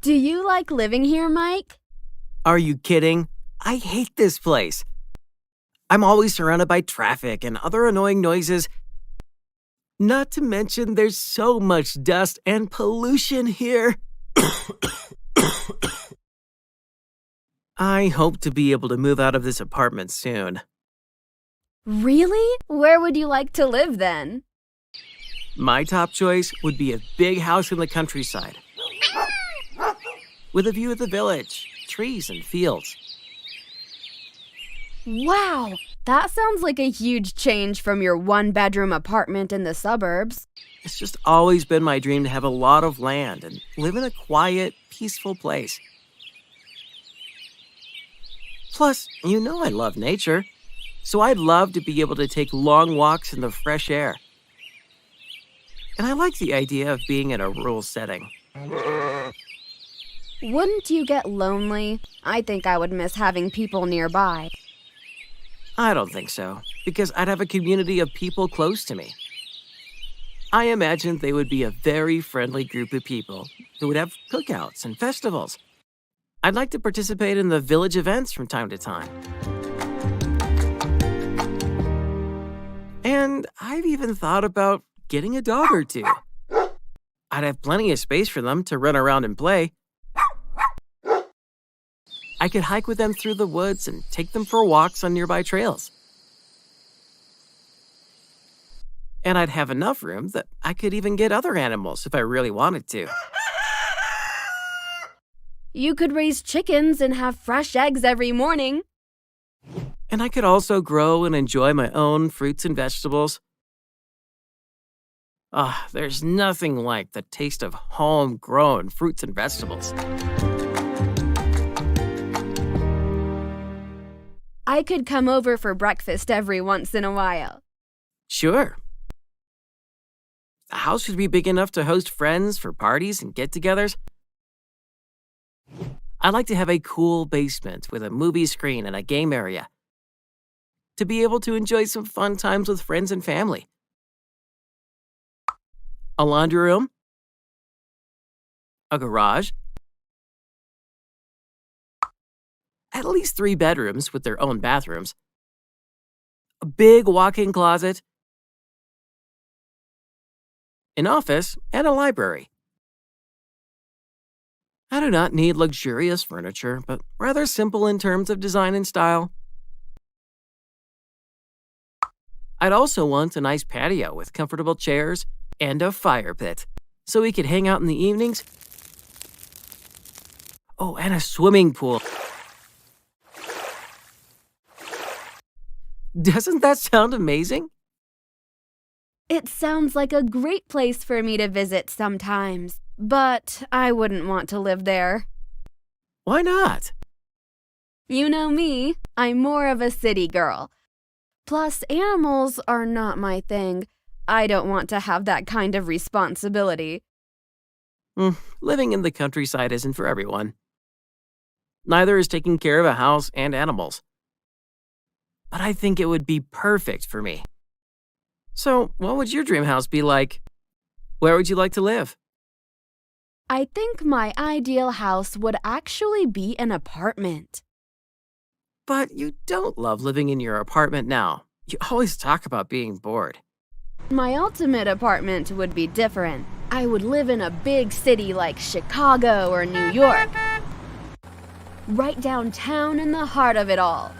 Do you like living here, Mike? Are you kidding? I hate this place. I'm always surrounded by traffic and other annoying noises. Not to mention, there's so much dust and pollution here. I hope to be able to move out of this apartment soon. Really? Where would you like to live then? My top choice would be a big house in the countryside, with a view of the village, trees, and fields. Wow, that sounds like a huge change from your one-bedroom apartment in the suburbs. It's just always been my dream to have a lot of land and live in a quiet, peaceful place. Plus, you know I love nature, so I'd love to be able to take long walks in the fresh air. And I like the idea of being in a rural setting. Wouldn't you get lonely? I think I would miss having people nearby. I don't think so, because I'd have a community of people close to me. I imagine they would be a very friendly group of people who would have cookouts and festivals. I'd like to participate in the village events from time to time. And I've even thought about getting a dog or two. I'd have plenty of space for them to run around and play. I could hike with them through the woods and take them for walks on nearby trails. And I'd have enough room that I could even get other animals if I really wanted to. You could raise chickens and have fresh eggs every morning. And I could also grow and enjoy my own fruits and vegetables. There's nothing like the taste of homegrown fruits and vegetables. I could come over for breakfast every once in a while. Sure. The house should be big enough to host friends for parties and get-togethers. I'd like to have a cool basement with a movie screen and a game area, to be able to enjoy some fun times with friends and family. A laundry room, a garage, at least 3 bedrooms with their own bathrooms, a big walk-in closet, an office, and a library. I do not need luxurious furniture, but rather simple in terms of design and style. I'd also want a nice patio with comfortable chairs and a fire pit, so we could hang out in the evenings. Oh, and a swimming pool. Doesn't that sound amazing? It sounds like a great place for me to visit sometimes, but I wouldn't want to live there. Why not? You know me, I'm more of a city girl. Plus, animals are not my thing. I don't want to have that kind of responsibility. Living in the countryside isn't for everyone. Neither is taking care of a house and animals. But I think it would be perfect for me. So, what would your dream house be like? Where would you like to live? I think my ideal house would actually be an apartment. But you don't love living in your apartment now. You always talk about being bored. My ultimate apartment would be different. I would live in a big city like Chicago or New York. Right downtown in the heart of it all.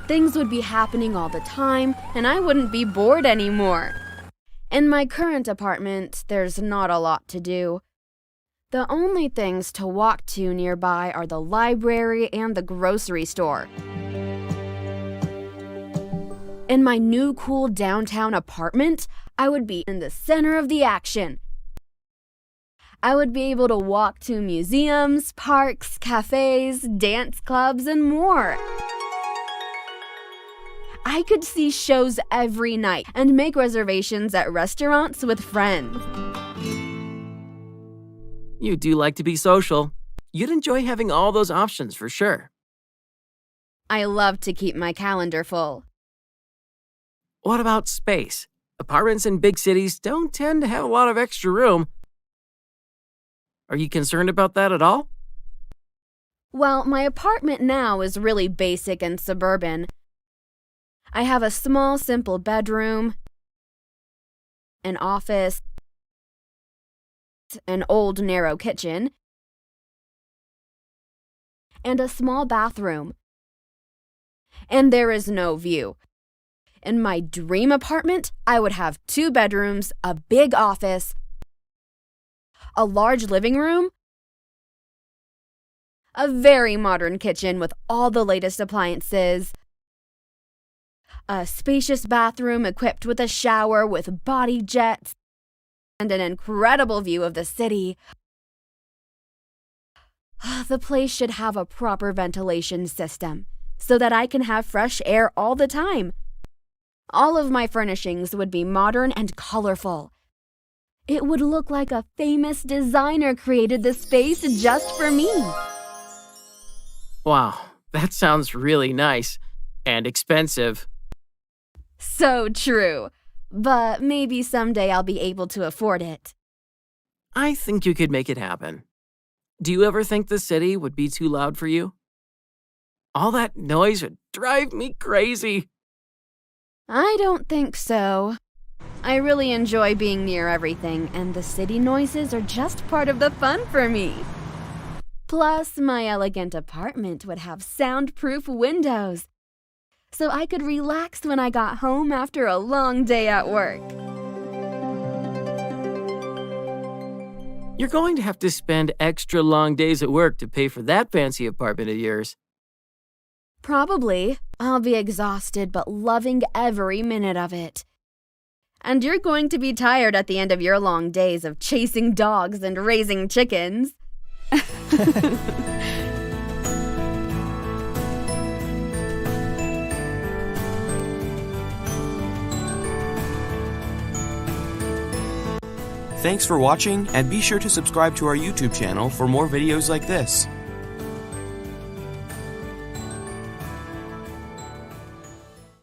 Things would be happening all the time, and I wouldn't be bored anymore. In my current apartment, there's not a lot to do. The only things to walk to nearby are the library and the grocery store. In my new cool downtown apartment, I would be in the center of the action. I would be able to walk to museums, parks, cafes, dance clubs, and more. I could see shows every night and make reservations at restaurants with friends. You do like to be social. You'd enjoy having all those options for sure. I love to keep my calendar full. What about space? Apartments in big cities don't tend to have a lot of extra room. Are you concerned about that at all? Well, my apartment now is really basic and suburban. I have a small, simple bedroom, an office, an old, narrow kitchen, and a small bathroom. And there is no view. In my dream apartment, I would have 2 bedrooms, a big office, a large living room, a very modern kitchen with all the latest appliances, a spacious bathroom equipped with a shower with body jets, and an incredible view of the city. The place should have a proper ventilation system so that I can have fresh air all the time. All of my furnishings would be modern and colorful. It would look like a famous designer created the space just for me. Wow, that sounds really nice and expensive. So true. But maybe someday I'll be able to afford it. I think you could make it happen. Do you ever think the city would be too loud for you? All that noise would drive me crazy. I don't think so. I really enjoy being near everything, and the city noises are just part of the fun for me. Plus, my elegant apartment would have soundproof windows, so I could relax when I got home after a long day at work. You're going to have to spend extra long days at work to pay for that fancy apartment of yours. Probably. I'll be exhausted but loving every minute of it. And you're going to be tired at the end of your long days of chasing dogs and raising chickens. Thanks for watching, and be sure to subscribe to our YouTube channel for more videos like this.